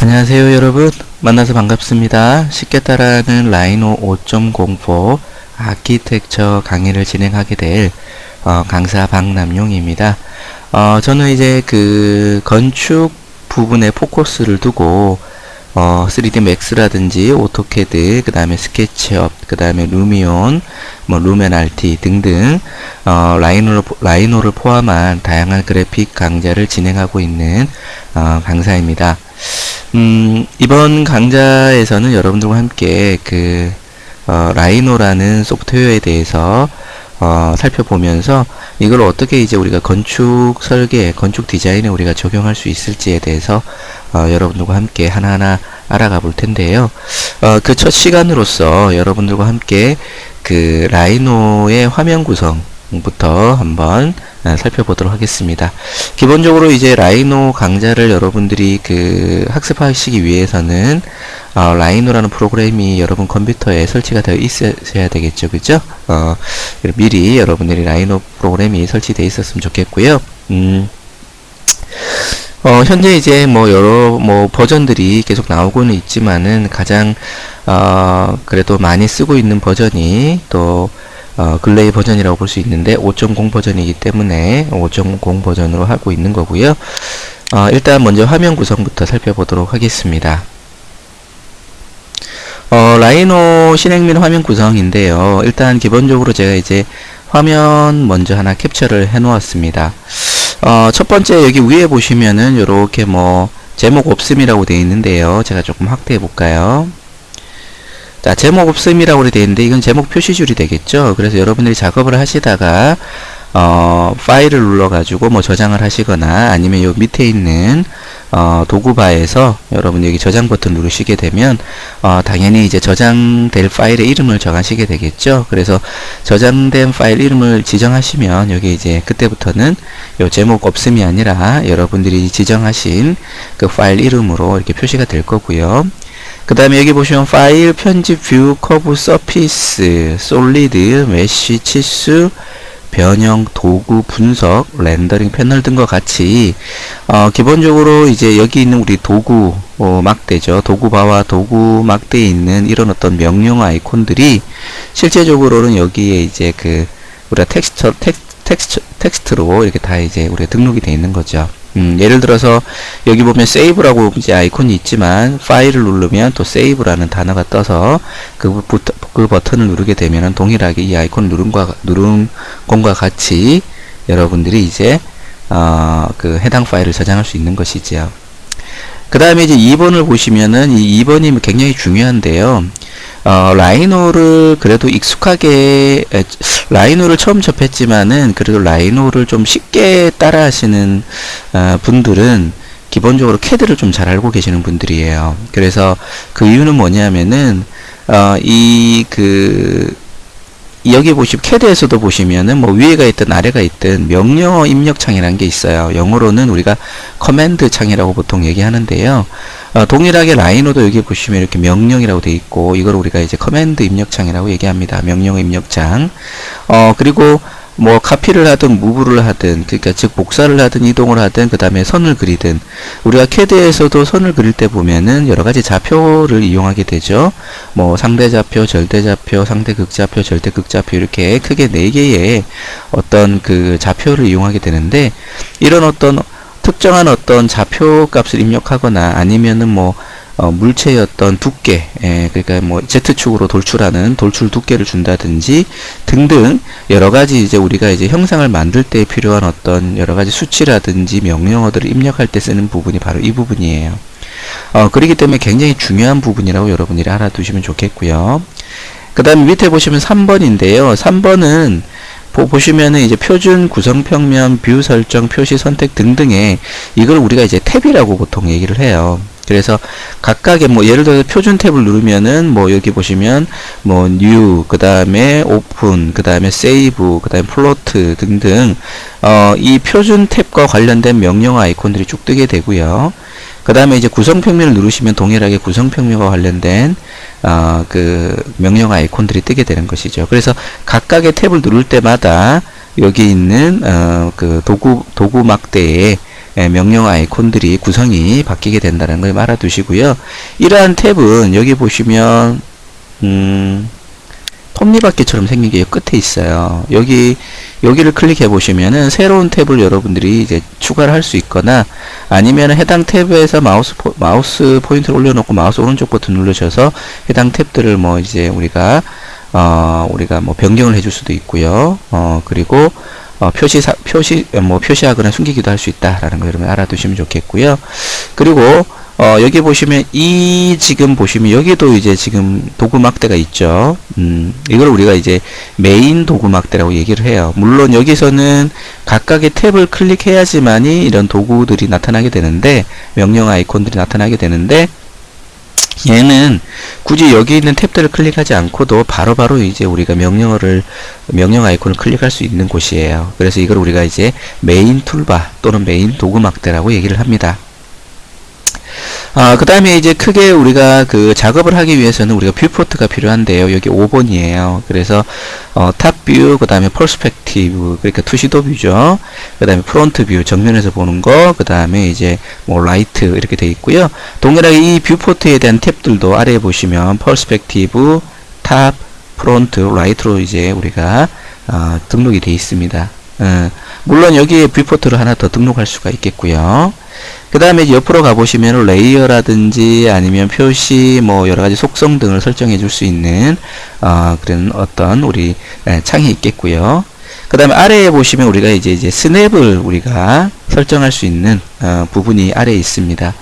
안녕하세요 여러분, 만나서 반갑습니다. 쉽게 따라하는 라이노 5.04 아키텍처 강의를 진행하게 될 강사 박남용입니다. 저는 이제 그 건축 부분에 포커스를 두고 3D 맥스라든지 오토캐드, 그 다음에 스케치업, 그 다음에 루미온, 루멘RT 등등 라이노를 포함한 다양한 그래픽 강좌를 진행하고 있는 강사입니다. 이번 강좌에서는 여러분들과 함께 라이노라는 소프트웨어에 대해서 살펴보면서 이걸 어떻게 이제 우리가 건축 설계, 건축 디자인에 우리가 적용할 수 있을지에 대해서 여러분들과 함께 하나하나 알아가 볼 텐데요. 그 첫 시간으로서 여러분들과 함께 그 라이노의 화면 구성부터 한번 살펴보도록 하겠습니다. 기본적으로 이제 라이노 강좌를 여러분들이 학습하시기 위해서는 라이노라는 프로그램이 여러분 컴퓨터에 설치가 되어 있어야 되겠죠, 그죠? 미리 여러분들이 라이노 프로그램이 설치되어 있었으면 좋겠고요. 현재 이제 여러 버전들이 계속 나오고는 있지만은 가장 그래도 많이 쓰고 있는 버전이 또 근래의 버전이라고 볼 수 있는데 5.0 버전이기 때문에 5.0 버전으로 하고 있는 거고요. 일단 먼저 화면 구성부터 살펴보도록 하겠습니다. 라이노 실행 및 화면 구성인데요. 일단 기본적으로 제가 이제 화면 먼저 하나 캡처를 해 놓았습니다. 첫 번째 여기 위에 보시면은 요렇게 제목 없음이라고 되어 있는데요. 제가 조금 확대해 볼까요? 자, 제목 없음이라고 되어 있는데 이건 제목 표시줄이 되겠죠. 그래서 여러분들이 작업을 하시다가 파일을 눌러 가지고 저장을 하시거나 아니면 요 밑에 있는 도구바에서 여러분 여기 저장 버튼 누르시게 되면 당연히 이제 저장될 파일의 이름을 정하시게 되겠죠. 그래서 저장된 파일 이름을 지정하시면 여기 이제 그때부터는 요 제목 없음이 아니라 여러분들이 지정하신 그 파일 이름으로 이렇게 표시가 될 거고요. 그 다음에 여기 보시면 파일, 편집, 뷰, 커브, 서피스, 솔리드, 메쉬, 치수, 변형, 도구, 분석, 렌더링, 패널 등과 같이 기본적으로 이제 여기 있는 우리 도구 막대죠. 도구바와 도구 막대에 있는 이런 어떤 명령 아이콘들이 실제적으로는 여기에 이제 우리가 텍스트로 이렇게 다 이제 우리가 등록이 되어 있는 거죠. 예를 들어서 여기 보면 세이브라고 이제 아이콘이 있지만 파일을 누르면 또 세이브라는 단어가 떠서 그 버튼을 누르게 되면은 동일하게 이 아이콘을 누른 것과 같이 여러분들이 이제 해당 파일을 저장할 수 있는 것이지요. 그 다음에 이제 2번을 보시면은 이 2번이 굉장히 중요한데요. 라이노를 그래도 익숙하게 라이노를 처음 접했지만은 그래도 라이노를 좀 쉽게 따라 하시는 분들은 기본적으로 캐드를 좀 잘 알고 계시는 분들이에요. 그래서 그 이유는 뭐냐면은 여기 보시면 캐드에서도 보시면은 위에가 있든 아래가 있든 명령어 입력창이라는 게 있어요. 영어로는 우리가 커맨드 창이라고 보통 얘기하는데요. 동일하게 라이노도 여기 보시면 이렇게 명령이라고 되어 있고 이걸 우리가 이제 커맨드 입력창이라고 얘기합니다. 명령어 입력창. 그리고 카피를 하든 무브를 하든 그러니까 즉 복사를 하든 이동을 하든 그 다음에 선을 그리든 우리가 캐드에서도 선을 그릴 때 보면은 여러가지 좌표를 이용하게 되죠. 상대좌표, 절대좌표, 상대극좌표, 절대극좌표 이렇게 크게 4개의 어떤 좌표를 이용하게 되는데 이런 어떤 특정한 어떤 좌표 값을 입력하거나 아니면은 물체의 어떤 두께, 그러니까 Z축으로 돌출하는 돌출 두께를 준다든지 등등 여러가지 이제 우리가 이제 형상을 만들 때 필요한 어떤 여러가지 수치라든지 명령어들을 입력할 때 쓰는 부분이 바로 이 부분이에요. 그렇기 때문에 굉장히 중요한 부분이라고 여러분들이 알아두시면 좋겠고요. 그 다음에 밑에 보시면 3번인데요. 3번은 보시면은 이제 표준, 구성평면, 뷰 설정, 표시 선택 등등의 이걸 우리가 이제 탭이라고 보통 얘기를 해요. 그래서 각각의 예를 들어서 표준 탭을 누르면은 여기 보시면 new, 그 다음에 오픈, 그 다음에 세이브, 그 다음에 플로트 등등 이 표준 탭과 관련된 명령어 아이콘들이 쭉 뜨게 되고요. 그 다음에 이제 구성평면을 누르시면 동일하게 구성평면과 관련된 명령어 아이콘들이 뜨게 되는 것이죠. 그래서 각각의 탭을 누를 때마다 여기 있는 도구 막대에 명령 아이콘들이 구성이 바뀌게 된다는 걸 알아두시고요. 이러한 탭은 여기 보시면 톱니바퀴처럼 생긴 게 끝에 있어요. 여기를 클릭해 보시면은 새로운 탭을 여러분들이 이제 추가를 할 수 있거나 아니면 해당 탭에서 마우스 포인트를 올려놓고 마우스 오른쪽 버튼 누르셔서 해당 탭들을 뭐 이제 우리가 뭐 변경을 해줄 수도 있고요. 그리고 표시하거나 숨기기도 할 수 있다라는 거 여러분 알아두시면 좋겠고요. 그리고 여기 보시면 지금 보시면 여기도 이제 지금 도구 막대가 있죠. 이걸 우리가 이제 메인 도구 막대라고 얘기를 해요. 물론 여기서는 각각의 탭을 클릭해야지만이 이런 도구들이 나타나게 되는데, 명령 아이콘들이 나타나게 되는데, 얘는 굳이 여기 있는 탭들을 클릭하지 않고도 바로바로 이제 우리가 명령 아이콘을 클릭할 수 있는 곳이에요. 그래서 이걸 우리가 이제 메인 툴바 또는 메인 도구 막대라고 얘기를 합니다. 그 다음에 이제 크게 우리가 그 작업을 하기 위해서는 우리가 뷰포트가 필요한데요. 여기 5번이에요. 그래서 탑뷰, 그 다음에 퍼스펙티브, 그러니까 투시도 뷰죠. 그 다음에 프론트 뷰, 정면에서 보는 거, 그 다음에 이제 뭐 라이트 이렇게 되어 있고요. 동일하게 이 뷰포트에 대한 탭들도 아래에 보시면 퍼스펙티브, 탑, 프론트, 라이트로 이제 우리가 등록이 되어 있습니다. 물론 여기에 뷰포트를 하나 더 등록할 수가 있겠고요. 그 다음에 옆으로 가보시면 레이어라든지 아니면 표시 뭐 여러가지 속성 등을 설정해 줄 수 있는 그런 어떤 우리 창이 있겠고요. 그 다음에 아래에 보시면 우리가 이제 스냅을 우리가 설정할 수 있는 부분이 아래에 있습니다.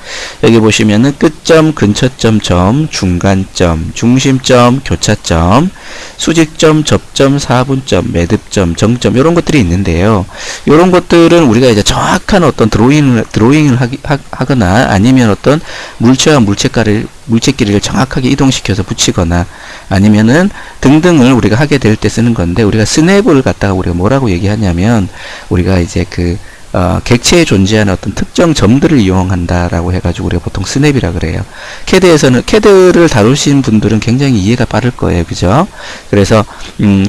여기 보시면은 끝점, 근처점, 점, 중간점, 중심점, 교차점, 수직점, 접점, 사분점, 매듭점, 정점 이런 것들이 있는데요. 이런 것들은 우리가 이제 정확한 어떤 드로잉을 하거나 아니면 어떤 물체와 물체끼리를 정확하게 이동시켜서 붙이거나 아니면은 등등을 우리가 하게 될 때 쓰는 건데, 우리가 스냅을 갖다가 우리가 뭐라고 얘기하냐면 우리가 이제 객체에 존재하는 어떤 특정 점들을 이용한다라고 해가지고 우리가 보통 스냅이라 그래요. 캐드를 다루신 분들은 굉장히 이해가 빠를 거예요. 그죠? 그래서,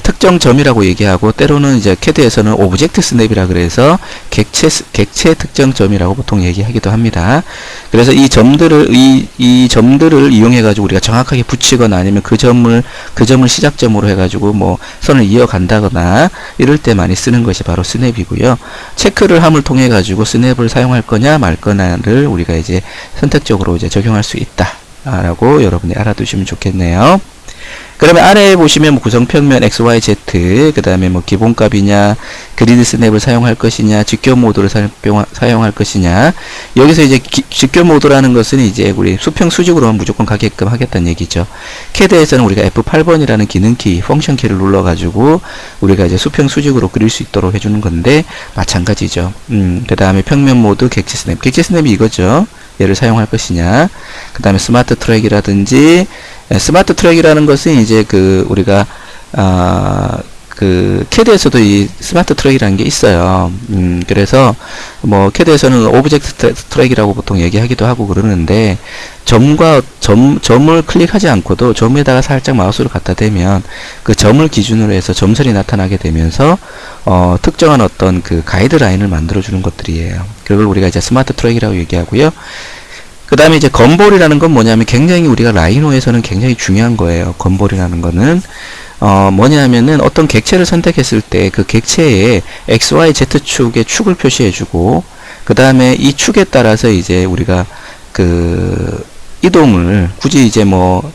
특정 점이라고 얘기하고, 때로는 이제 캐드에서는 오브젝트 스냅이라 그래서 객체 특정 점이라고 보통 얘기하기도 합니다. 그래서 이 점들을 이용해가지고 우리가 정확하게 붙이거나 아니면 그 점을 시작점으로 해가지고 뭐 선을 이어간다거나 이럴 때 많이 쓰는 것이 바로 스냅이고요. 체크를 함을 통해 가지고 스냅을 사용할 거냐 말 거냐를 우리가 이제 선택적으로 이제 적용할 수 있다라고 여러분이 알아두시면 좋겠네요. 그러면 아래에 보시면 뭐 구성평면 XYZ, 그 다음에 뭐 기본값이냐, 그리드 스냅을 사용할 것이냐, 직교 모드를 사용할 것이냐. 여기서 이제 직교 모드라는 것은 이제 우리 수평 수직으로만 무조건 가게끔 하겠다는 얘기죠. 캐드에서는 우리가 F8번이라는 기능키, 펑션 키를 눌러가지고 우리가 이제 수평 수직으로 그릴 수 있도록 해주는 건데, 마찬가지죠. 그 다음에 평면 모드, 객체 스냅이 이거죠. 얘를 사용할 것이냐. 그 다음에 스마트 트랙이라든지, 스마트 트랙이라는 것은 이제 우리가 캐드에서도 이 스마트 트랙이라는 게 있어요. 그래서 뭐 캐드에서는 오브젝트 트랙이라고 보통 얘기하기도 하고 그러는데, 점을 클릭하지 않고도 점에다가 살짝 마우스를 갖다 대면 그 점을 기준으로 해서 점선이 나타나게 되면서 특정한 어떤 가이드라인을 만들어 주는 것들이에요. 그걸 우리가 이제 스마트 트랙이라고 얘기하고요. 그 다음에 이제 건볼이라는 건 뭐냐면 굉장히 우리가 라이노에서는 굉장히 중요한 거예요. 건볼이라는 거는 뭐냐면은 어떤 객체를 선택했을 때 그 객체의 XY, Z축의 축을 표시해주고, 그 다음에 이 축에 따라서 이제 우리가 이동을 굳이 이제 뭐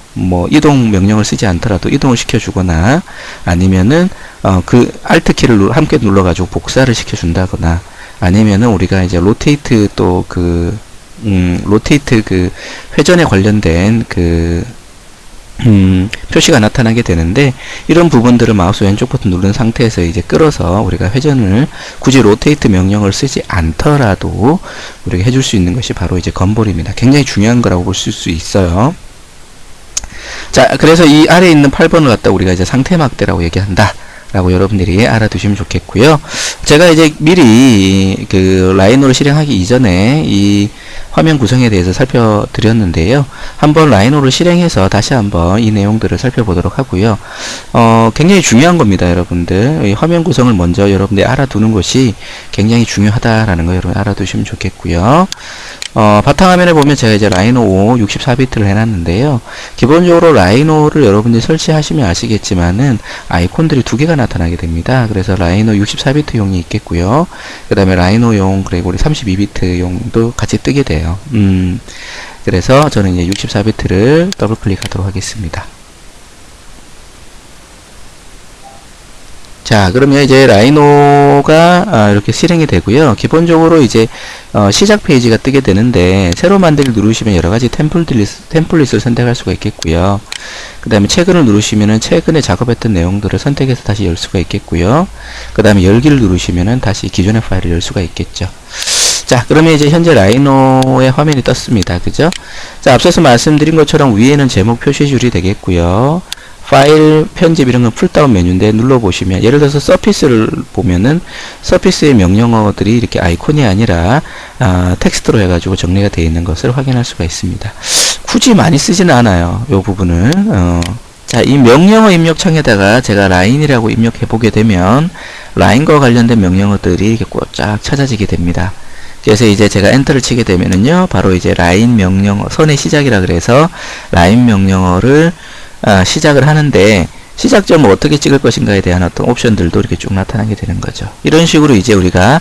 이동 명령을 쓰지 않더라도 이동을 시켜주거나 아니면은 Alt키를 함께 눌러가지고 복사를 시켜준다거나 아니면은 우리가 이제 로테이트 회전에 관련된 표시가 나타나게 되는데, 이런 부분들을 마우스 왼쪽 버튼 누른 상태에서 이제 끌어서 우리가 회전을 굳이 로테이트 명령을 쓰지 않더라도 우리가 해줄 수 있는 것이 바로 이제 건볼입니다. 굉장히 중요한 거라고 볼 수 있어요. 자, 그래서 이 아래에 있는 8번을 갖다 우리가 이제 상태 막대라고 얘기한다 라고 여러분들이 알아두시면 좋겠고요. 제가 이제 미리 그 라이노를 실행하기 이전에 이 화면 구성에 대해서 살펴드렸는데요. 한번 라이노를 실행해서 다시 한번 이 내용들을 살펴보도록 하고요. 굉장히 중요한 겁니다, 여러분들. 이 화면 구성을 먼저 여러분들이 알아두는 것이 굉장히 중요하다라는 거 여러분 알아두시면 좋겠고요. 바탕화면에 보면 제가 이제 라이노 5 64비트를 해놨는데요. 기본적으로 라이노를 여러분들이 설치하시면 아시겠지만은 아이콘들이 두 개가 나타나게 됩니다. 그래서 라이노 64비트용이 있겠고요. 그 다음에 라이노용 그리고 우리 32비트용도 같이 뜨게 돼요. 그래서 저는 이제 64비트를 더블 클릭하도록 하겠습니다. 자, 그러면 이제 라이노가 이렇게 실행이 되고요. 기본적으로 이제 시작 페이지가 뜨게 되는데 새로 만들기 누르시면 여러가지 템플릿을 선택할 수가 있겠고요. 그 다음에 최근을 누르시면은 최근에 작업했던 내용들을 선택해서 다시 열 수가 있겠고요. 그 다음에 열기를 누르시면은 다시 기존의 파일을 열 수가 있겠죠. 자, 그러면 이제 현재 라이노의 화면이 떴습니다. 그죠? 자, 앞서서 말씀드린 것처럼 위에는 제목 표시줄이 되겠고요. 파일 편집 이런 건 풀다운 메뉴인데 눌러보시면 예를 들어서 서피스를 보면은 서피스의 명령어들이 이렇게 아이콘이 아니라 텍스트로 해가지고 정리가 되어 있는 것을 확인할 수가 있습니다. 굳이 많이 쓰지는 않아요. 이 부분은 자, 이 명령어 입력창에다가 제가 라인이라고 입력해 보게 되면 라인과 관련된 명령어들이 이렇게 쫙 찾아지게 됩니다. 그래서 이제 제가 엔터를 치게 되면은요 바로 이제 라인 명령어 선의 시작이라 그래서 라인 명령어를 시작을 하는데 시작점을 어떻게 찍을 것인가에 대한 어떤 옵션들도 이렇게 쭉 나타나게 되는 거죠. 이런 식으로 이제 우리가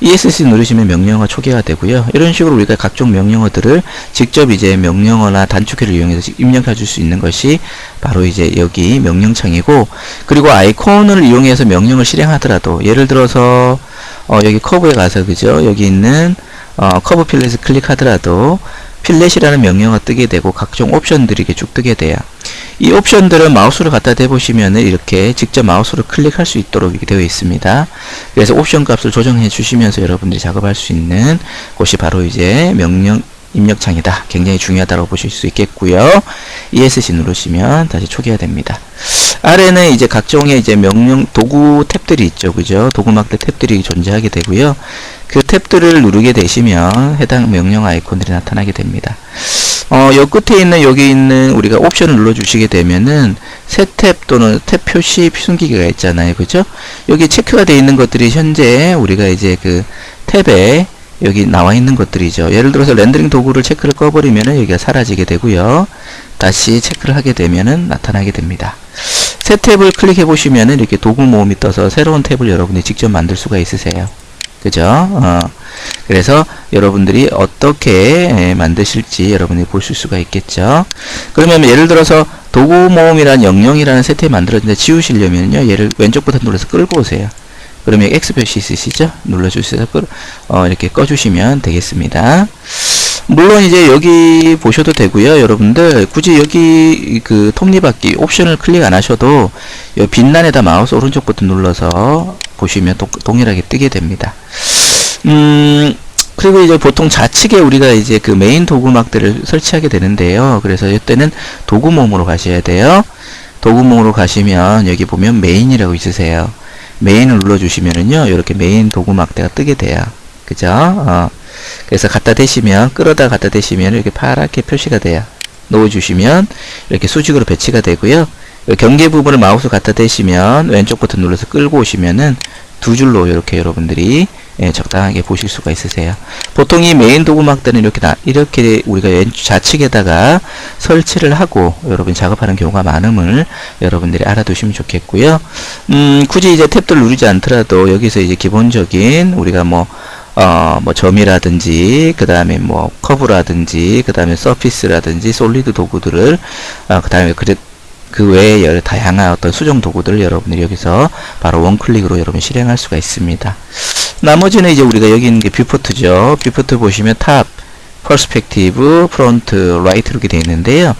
ESC 누르시면 명령어 초기화 되고요. 이런 식으로 우리가 각종 명령어들을 직접 이제 명령어나 단축키를 이용해서 입력해 줄 수 있는 것이 바로 이제 여기 명령창이고, 그리고 아이콘을 이용해서 명령을 실행하더라도 예를 들어서 여기 커브에 가서 그죠? 여기 있는 커브 필렛을 클릭하더라도 필렛이라는 명령어가 뜨게 되고 각종 옵션들이 이렇게 쭉 뜨게 돼요. 이 옵션들은 마우스를 갖다 대보시면 이렇게 직접 마우스를 클릭할 수 있도록 이렇게 되어 있습니다. 그래서 옵션 값을 조정해 주시면서 여러분들이 작업할 수 있는 곳이 바로 이제 명령 입력창이다. 굉장히 중요하다고 보실 수 있겠고요. ESC 누르시면 다시 초기화 됩니다. 아래는 이제 각종의 이제 명령 도구 탭들이 있죠. 그죠? 도구막대 탭들이 존재하게 되고요. 그 탭들을 누르게 되시면 해당 명령 아이콘들이 나타나게 됩니다. 요 끝에 있는 여기 있는 우리가 옵션을 눌러 주시게 되면은 새 탭 또는 탭 표시 숨기기가 있잖아요. 그죠? 여기 체크가 되어 있는 것들이 현재 우리가 이제 그 탭에 여기 나와 있는 것들이죠. 예를 들어서 렌더링 도구를 체크를 꺼버리면은 여기가 사라지게 되고요. 다시 체크를 하게 되면은 나타나게 됩니다. 새 탭을 클릭해 보시면은 이렇게 도구 모음이 떠서 새로운 탭을 여러분이 직접 만들 수가 있으세요. 그죠? 그래서 여러분들이 어떻게 만드실지 여러분이 보실 수가 있겠죠. 그러면 예를 들어서 도구 모음이란 영영이라는 새 탭 만들어진다 지우시려면요. 얘를 왼쪽 버튼 눌러서 끌고 오세요. 그러면 X 표시 있으시죠? 눌러주셔서 이렇게 꺼주시면 되겠습니다. 물론 이제 여기 보셔도 되고요. 여러분들 굳이 여기 그 톱니바퀴 옵션을 클릭 안 하셔도 이 빛란에다 마우스 오른쪽 버튼 눌러서 보시면 동일하게 뜨게 됩니다. 그리고 이제 보통 좌측에 우리가 이제 그 메인 도구막들을 설치하게 되는데요. 그래서 이때는 도구몸으로 가셔야 돼요. 도구몸으로 가시면 여기 보면 메인이라고 있으세요. 메인을 눌러주시면은요, 이렇게 메인 도구 막대가 뜨게 돼요. 그죠? 그래서 갖다 대시면, 끌어다 갖다 대시면 이렇게 파랗게 표시가 돼요. 놓아주시면 이렇게 수직으로 배치가 되고요. 경계 부분을 마우스 갖다 대시면 왼쪽 버튼 눌러서 끌고 오시면은 두 줄로 이렇게 여러분들이 적당하게 보실 수가 있으세요. 보통 이 메인 도구 막대는 이렇게 우리가 좌측에다가 설치를 하고 여러분이 작업하는 경우가 많음을 여러분들이 알아두시면 좋겠고요. 굳이 이제 탭들 누르지 않더라도 여기서 이제 기본적인 우리가 뭐 점이라든지, 그 다음에 뭐, 커브라든지, 그 다음에 서피스라든지, 솔리드 도구들을, 그 다음에 그 외에 여러 다양한 어떤 수정 도구들을 여러분들이 여기서 바로 원클릭으로 여러분 실행할 수가 있습니다. 나머지는 이제 우리가 여기 있는 게 뷰포트죠. 뷰포트 보시면 탑, 퍼스펙티브, 프론트, 라이트 이렇게 되어 있는데요.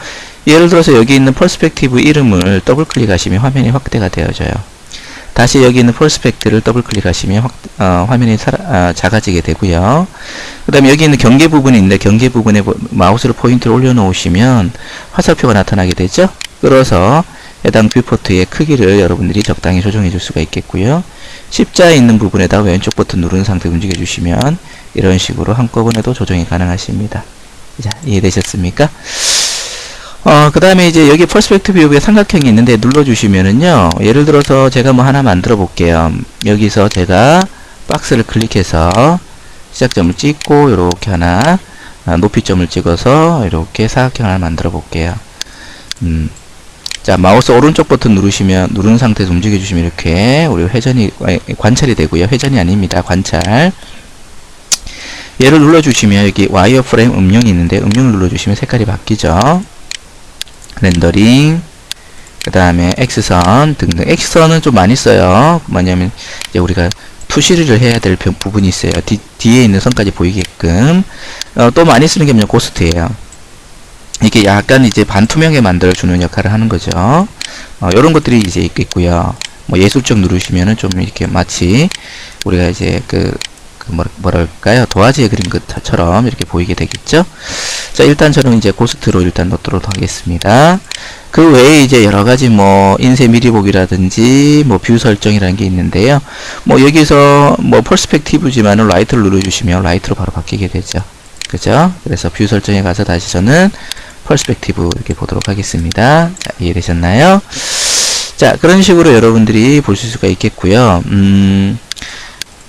예를 들어서 여기 있는 퍼스펙티브 이름을 더블 클릭하시면 화면이 확대가 되어져요. 다시 여기 있는 퍼스펙트를 더블 클릭하시면 화면이 작아지게 되고요. 그 다음에 여기 있는 경계 부분이 있는데 경계 부분에 마우스를 포인트를 올려 놓으시면 화살표가 나타나게 되죠. 끌어서 해당 뷰포트의 크기를 여러분들이 적당히 조정해 줄 수가 있겠고요. 십자에 있는 부분에다가 왼쪽 버튼 누른 상태로 움직여 주시면 이런 식으로 한꺼번에도 조정이 가능하십니다. 자, 이해되셨습니까? 그 다음에 이제 여기 퍼스펙티브 뷰에 삼각형이 있는데 눌러주시면은요, 예를 들어서 제가 뭐 하나 만들어 볼게요. 여기서 제가 박스를 클릭해서 시작점을 찍고, 요렇게 하나, 높이점을 찍어서, 이렇게 사각형 하나 만들어 볼게요. 자, 마우스 오른쪽 버튼 누른 상태에서 움직여 주시면 이렇게, 우리 회전이, 관찰이 되고요. 회전이 아닙니다. 관찰. 얘를 눌러주시면 여기 와이어 프레임 음영이 있는데, 음영을 눌러주시면 색깔이 바뀌죠. 렌더링, 그 다음에 X선 등등. X선은 좀 많이 써요. 뭐냐면 이제 우리가 투시를 해야 될 부분이 있어요. 뒤에 있는 선까지 보이게끔. 또 많이 쓰는 게 뭐냐, 고스트예요. 이게 약간 이제 반투명하게 만들어주는 역할을 하는 거죠. 요런 것들이 이제 있고요. 뭐 예술적 누르시면은 좀 이렇게 마치 우리가 이제 뭐랄까요, 도화지에 그린 것처럼 이렇게 보이게 되겠죠. 자, 일단 저는 이제 고스트로 일단 넣도록 하겠습니다. 그 외에 이제 여러가지 뭐 인쇄 미리 보기라든지 뭐 뷰 설정이라는 게 있는데요. 뭐 여기서 뭐 퍼스펙티브지만은 라이트를 눌러주시면 라이트로 바로 바뀌게 되죠. 그죠? 그래서 뷰 설정에 가서 다시 저는 퍼스펙티브 이렇게 보도록 하겠습니다. 자, 이해되셨나요? 자, 그런 식으로 여러분들이 보실 수가 있겠고요.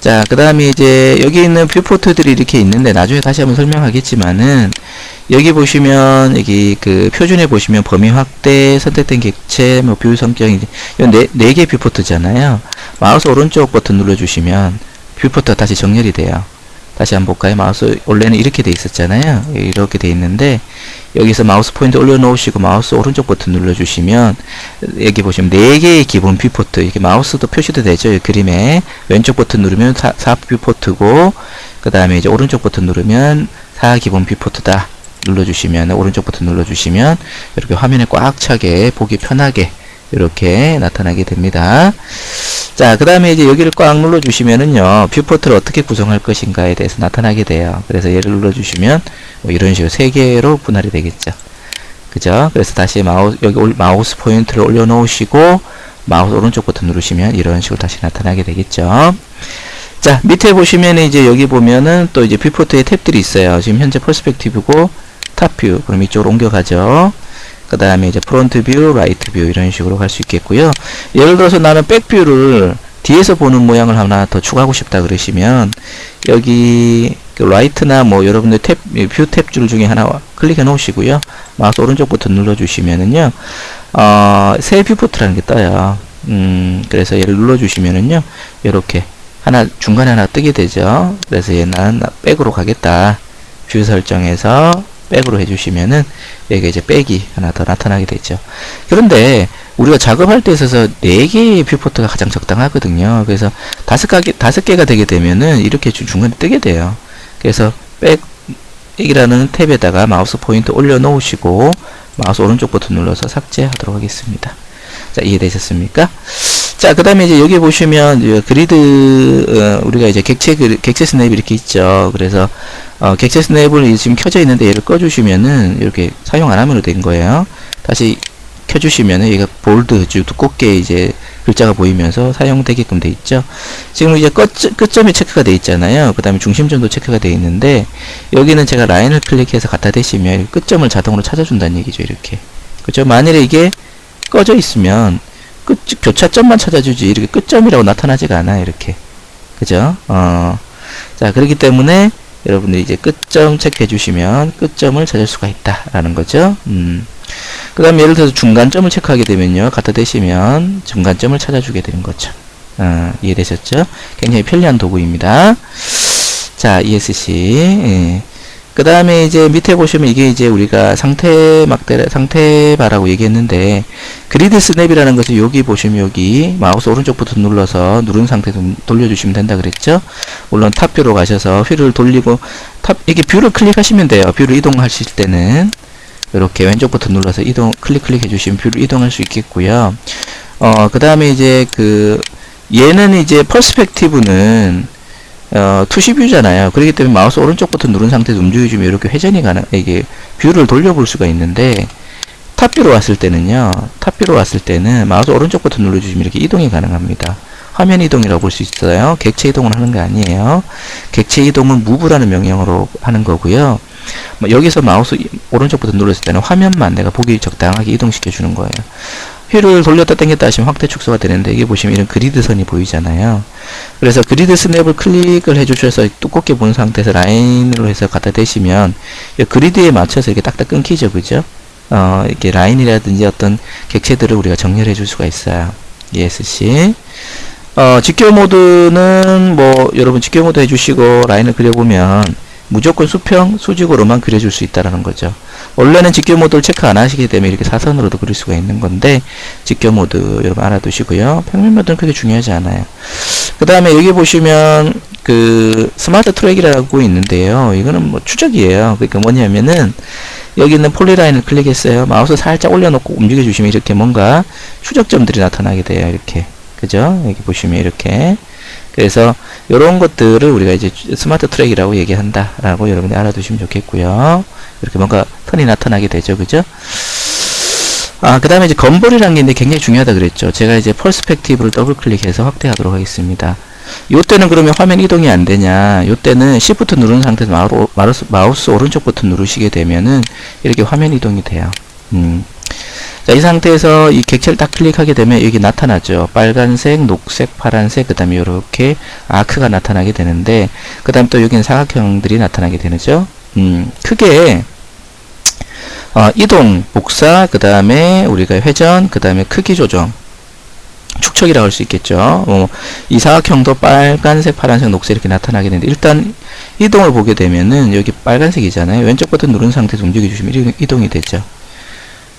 자, 그 다음에 이제 여기 있는 뷰포트들이 이렇게 있는데 나중에 다시 한번 설명하겠지만은, 여기 보시면 여기 그 표준에 보시면 범위 확대, 선택된 객체, 뭐 뷰 성격이 네 개 뷰포트잖아요. 마우스 오른쪽 버튼 눌러주시면 뷰포트가 다시 정렬이 돼요. 다시 한번 볼까요? 마우스 원래는 이렇게 돼 있었잖아요. 이렇게 돼 있는데 여기서 마우스 포인트 올려놓으시고 마우스 오른쪽 버튼 눌러주시면 여기 보시면 4개의 기본 뷰포트, 이렇게 마우스도 표시도 되죠. 이 그림에 왼쪽 버튼 누르면 4 뷰포트고, 그 다음에 이제 오른쪽 버튼 누르면 4 기본 뷰포트다 눌러주시면, 오른쪽 버튼 눌러주시면 이렇게 화면에 꽉 차게 보기 편하게 이렇게 나타나게 됩니다. 자, 그 다음에 이제 여기를 꽉 눌러주시면은요, 뷰포트를 어떻게 구성할 것인가에 대해서 나타나게 돼요. 그래서 얘를 눌러주시면 뭐 이런 식으로 3개로 분할이 되겠죠. 그죠? 그래서 다시 여기 마우스 포인트를 올려놓으시고 마우스 오른쪽 버튼 누르시면 이런 식으로 다시 나타나게 되겠죠. 자, 밑에 보시면 이제 여기 보면은 또 이제 뷰포트의 탭들이 있어요. 지금 현재 퍼스펙티브고 탑뷰, 그럼 이쪽으로 옮겨가죠. 그 다음에 이제 프론트 뷰, 라이트 뷰 이런 식으로 갈 수 있겠고요. 예를 들어서 나는 백뷰를 뒤에서 보는 모양을 하나 더 추가하고 싶다 그러시면 여기 라이트나 뭐 여러분들 뷰 탭줄 중에 하나 클릭해 놓으시고요. 마우스 오른쪽 버튼 눌러 주시면은요, 새 뷰포트라는 게 떠요. 그래서 얘를 눌러 주시면은요, 이렇게 중간에 하나 뜨게 되죠. 그래서 얘는 백으로 가겠다. 뷰 설정에서 백으로 해주시면은 여기가 이제 백이 하나 더 나타나게 되죠. 그런데 우리가 작업할 때 있어서 4개의 뷰포트가 가장 적당하거든요. 그래서 5개가 되게 되면은 이렇게 중간에 뜨게 돼요. 그래서 백이라는 탭에다가 마우스 포인트 올려 놓으시고 마우스 오른쪽 버튼 눌러서 삭제하도록 하겠습니다. 자, 이해되셨습니까? 자, 그 다음에 이제 여기 보시면 그리드, 우리가 이제 객체 스냅이 이렇게 있죠. 그래서 객체 스냅을 지금 켜져 있는데 얘를 꺼주시면은 이렇게 사용 안 하면 된 거예요. 다시 켜주시면은 얘가 볼드, 두껍게 이제 글자가 보이면서 사용되게끔 돼 있죠. 지금 이제 끝점이 체크가 돼 있잖아요. 그 다음에 중심점도 체크가 돼 있는데 여기는 제가 라인을 클릭해서 갖다 대시면 끝점을 자동으로 찾아준다는 얘기죠. 이렇게. 그죠? 만일에 이게 꺼져 있으면 교차점만 찾아주지 이렇게 끝점이라고 나타나지가 않아요. 이렇게. 그죠? 자, 그렇기 때문에 여러분들이 이제 끝점 체크해 주시면 끝점을 찾을 수가 있다라는 거죠. 그 다음에 예를 들어서 중간점을 체크하게 되면요, 갖다 대시면 중간점을 찾아주게 되는 거죠. 이해되셨죠? 굉장히 편리한 도구입니다. 자, ESC. 예. 그 다음에 이제 밑에 보시면 이게 이제 우리가 상태바라고 얘기했는데, 그리드 스냅이라는 것은 여기 보시면 여기 마우스 오른쪽 버튼 눌러서 누른 상태에서 돌려주시면 된다 그랬죠? 물론 탑뷰로 가셔서 휠을 돌리고 이게 뷰를 클릭하시면 돼요. 뷰를 이동하실 때는 이렇게 왼쪽 버튼 눌러서 클릭해 주시면 뷰를 이동할 수 있겠고요. 그 다음에 이제 얘는 이제 퍼스펙티브는 투시뷰잖아요. 그렇기 때문에 마우스 오른쪽 버튼 누른 상태에서 움직여주면 이렇게 회전이 이게 뷰를 돌려볼 수가 있는데, 탑뷰로 왔을 때는요, 탑뷰로 왔을 때는 마우스 오른쪽 버튼 눌러주시면 이렇게 이동이 가능합니다. 화면 이동이라고 볼 수 있어요. 객체 이동을 하는 게 아니에요. 객체 이동은 move라는 명령어로 하는 거고요. 뭐 여기서 마우스 오른쪽 버튼 눌렀을 때는 화면만 내가 보기 적당하게 이동시켜 주는 거예요. 휠을 돌렸다 당겼다 하시면 확대 축소가 되는데, 이게 보시면 이런 그리드선이 보이잖아요. 그래서 그리드 스냅을 클릭을 해주셔서 두껍게 본 상태에서 라인으로 해서 갖다 대시면 이 그리드에 맞춰서 이렇게 딱딱 끊기죠, 그죠? 이렇게 라인이라든지 어떤 객체들을 우리가 정렬해 줄 수가 있어요. ESC. 직교 모드는 뭐 여러분 직교 모드 해주시고 라인을 그려보면 무조건 수평, 수직으로만 그려줄 수 있다라는 거죠. 원래는 직교 모드를 체크 안 하시기 때문에 이렇게 사선으로도 그릴 수가 있는 건데, 직교 모드 여러분 알아두시고요. 평면 모드는 크게 중요하지 않아요. 그 다음에 여기 보시면 그 스마트 트랙이라고 있는데요. 이거는 뭐 추적이에요. 그러니까 뭐냐면은 여기 있는 폴리라인을 클릭했어요. 마우스 살짝 올려놓고 움직여주시면 이렇게 뭔가 추적점들이 나타나게 돼요. 이렇게. 그죠? 여기 보시면 이렇게. 그래서 이런 것들을 우리가 이제 스마트 트랙이라고 얘기한다라고 여러분이 알아두시면 좋겠고요. 이렇게 뭔가 턴이 나타나게 되죠. 그죠? 그 다음에 이제 건볼이라는 게 있는데 굉장히 중요하다 그랬죠. 제가 이제 퍼스펙티브를 더블 클릭해서 확대하도록 하겠습니다. 요때는 그러면 화면 이동이 안 되냐? 요때는 Shift 누른 상태에서 마우스 오른쪽 버튼 누르시게 되면은 이렇게 화면 이동이 돼요. 자, 이 상태에서 이 객체를 딱 클릭하게 되면 여기 나타나죠. 빨간색, 녹색, 파란색, 그 다음에 이렇게 아크가 나타나게 되는데, 그 다음 또 여기는 사각형들이 나타나게 되죠. 크게 이동, 복사, 그 다음에 우리가 회전, 그 다음에 크기 조정, 축척이라고 할 수 있겠죠. 이 사각형도 빨간색, 파란색, 녹색 이렇게 나타나게 되는데, 일단 이동을 보게 되면은 여기 빨간색이잖아요. 왼쪽 버튼 누른 상태에서 움직여주시면 이동이 되죠.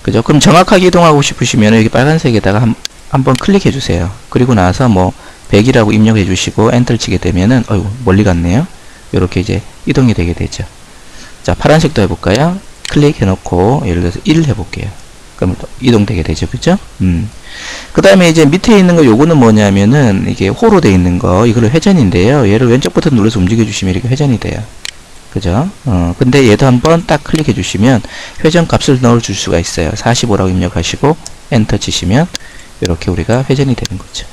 그죠? 그럼 정확하게 이동하고 싶으시면 여기 빨간색에다가 한번 클릭해 주세요. 그리고 나서 뭐 100이라고 입력해 주시고 엔터를 치게 되면은 어이구 멀리 갔네요. 이렇게 이제 이동이 되게 되죠. 자, 파란색도 해볼까요? 클릭해 놓고 예를 들어서 1 해볼게요. 그러면 또 이동되게 되죠. 그죠? 그 다음에 이제 밑에 있는 거 요거는 뭐냐면은 이게 호로 되어 있는 거, 이거를 회전인데요. 얘를 왼쪽 버튼 눌러서 움직여 주시면 이렇게 회전이 돼요. 그죠? 근데 얘도 한번 딱 클릭해 주시면 회전 값을 넣어 줄 수가 있어요. 45라고 입력하시고 엔터 치시면 이렇게 우리가 회전이 되는 거죠.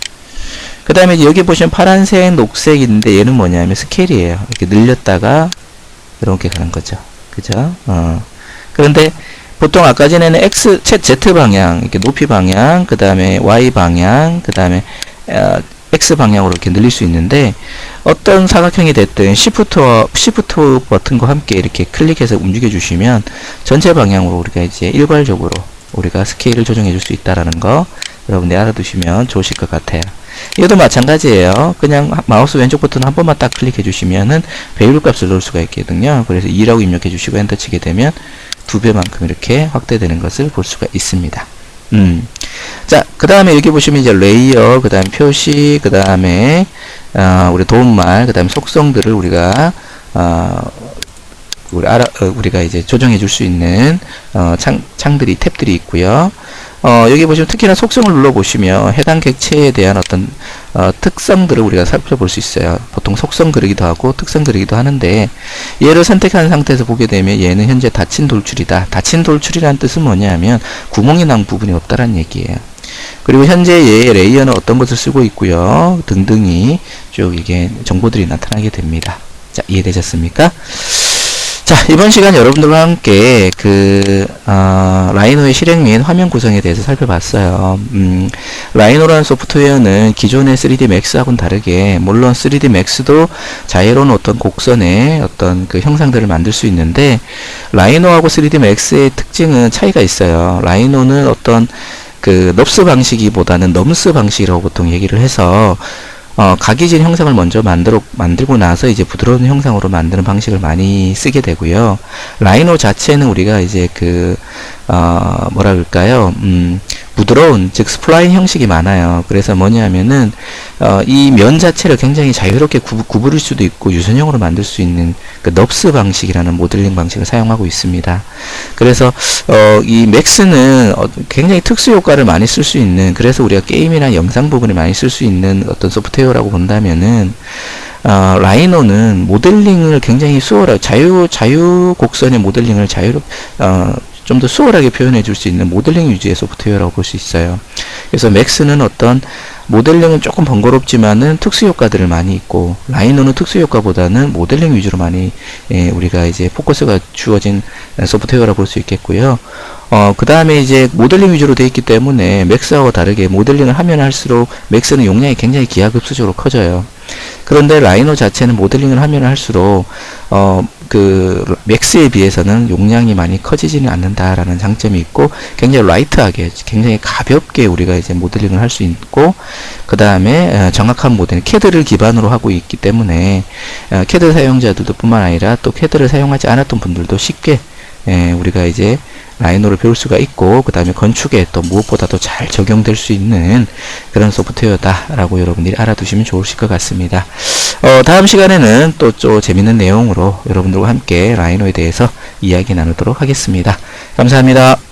그 다음에 여기 보시면 파란색, 녹색인데 얘는 뭐냐면 스케일이에요. 이렇게 늘렸다가 이렇게 가는 거죠. 그죠? 그런데 보통 아까 전에는 Z 방향, 이렇게 높이 방향, 그 다음에 Y 방향, 그 다음에 X 방향으로 이렇게 늘릴 수 있는데, 어떤 사각형이 됐든 Shift 버튼과 함께 이렇게 클릭해서 움직여 주시면 전체 방향으로 우리가 이제 일괄적으로 우리가 스케일을 조정해 줄 수 있다라는 거 여러분들 알아두시면 좋으실 것 같아요. 이것도 마찬가지예요. 그냥 마우스 왼쪽 버튼 한 번만 딱 클릭해 주시면은 배율 값을 넣을 수가 있거든요. 그래서 2라고 입력해 주시고 엔터 치게 되면 2배만큼 이렇게 확대되는 것을 볼 수가 있습니다. 자, 그 다음에 여기 보시면 이제 레이어, 그 다음에 표시, 그 다음에 우리 도움말, 그 다음에 속성들을 우리가 우리가 이제 조정해 줄 수 있는 창들이, 탭들이 있고요. 여기 보시면 특히나 속성을 눌러보시면 해당 객체에 대한 어떤 특성들을 우리가 살펴볼 수 있어요. 보통 속성 그리기도 하고 특성 그리기도 하는데, 얘를 선택한 상태에서 보게 되면 얘는 현재 닫힌 돌출이다. 닫힌 돌출이라는 뜻은 뭐냐면 구멍이 난 부분이 없다라는 얘기예요. 그리고 현재 얘의 레이어는 어떤 것을 쓰고 있고요, 등등이 쭉 이게 정보들이 나타나게 됩니다. 자, 이해되셨습니까? 자, 이번 시간 여러분들과 함께 라이노의 실행 및 화면 구성에 대해서 살펴봤어요. 라이노라는 소프트웨어는 기존의 3D Max하고는 다르게, 물론 3D Max도 자유로운 어떤 곡선의 어떤 그 형상들을 만들 수 있는데, 라이노하고 3D Max의 특징은 차이가 있어요. 라이노는 어떤 그 넙스 방식이보다는 넘스 방식이라고 보통 얘기를 해서, 각이진 형상을 먼저 만들고 나서 이제 부드러운 형상으로 만드는 방식을 많이 쓰게 되고요. 라이노 자체는 우리가 이제 뭐라 그럴까요? 부드러운, 즉 스플라인 형식이 많아요. 그래서 뭐냐면은 이 면 자체를 굉장히 자유롭게 구부릴 수도 있고 유선형으로 만들 수 있는 그 넙스 방식이라는 모델링 방식을 사용하고 있습니다. 그래서 이 맥스는 굉장히 특수 효과를 많이 쓸 수 있는, 그래서 우리가 게임이나 영상 부분에 많이 쓸 수 있는 어떤 소프트웨어라고 본다면은, 라이노는 모델링을 굉장히 수월하게 자유 곡선의 모델링을 좀 더 수월하게 표현해 줄 수 있는 모델링 위주의 소프트웨어라고 볼 수 있어요. 그래서 맥스는 어떤 모델링은 조금 번거롭지만은 특수 효과들을 많이 있고, 라이노는 특수 효과보다는 모델링 위주로 많이 우리가 이제 포커스가 주어진 소프트웨어라고 볼 수 있겠고요. 그 다음에 이제 모델링 위주로 되어 있기 때문에 맥스하고 다르게 모델링을 하면 할수록 맥스는 용량이 굉장히 기하급수적으로 커져요. 그런데 라이노 자체는 모델링을 하면 할수록 그 맥스에 비해서는 용량이 많이 커지지는 않는다라는 장점이 있고, 굉장히 라이트하게, 굉장히 가볍게 우리가 이제 모델링을 할 수 있고, 그 다음에 정확한 모델, 캐드를 기반으로 하고 있기 때문에 캐드 사용자들도 뿐만 아니라 또 캐드를 사용하지 않았던 분들도 쉽게 우리가 이제 라이노를 배울 수가 있고, 그 다음에 건축에 또 무엇보다도 잘 적용될 수 있는 그런 소프트웨어다라고 여러분들이 알아두시면 좋으실 것 같습니다. 다음 시간에는 또 재밌는 내용으로 여러분들과 함께 라이노에 대해서 이야기 나누도록 하겠습니다. 감사합니다.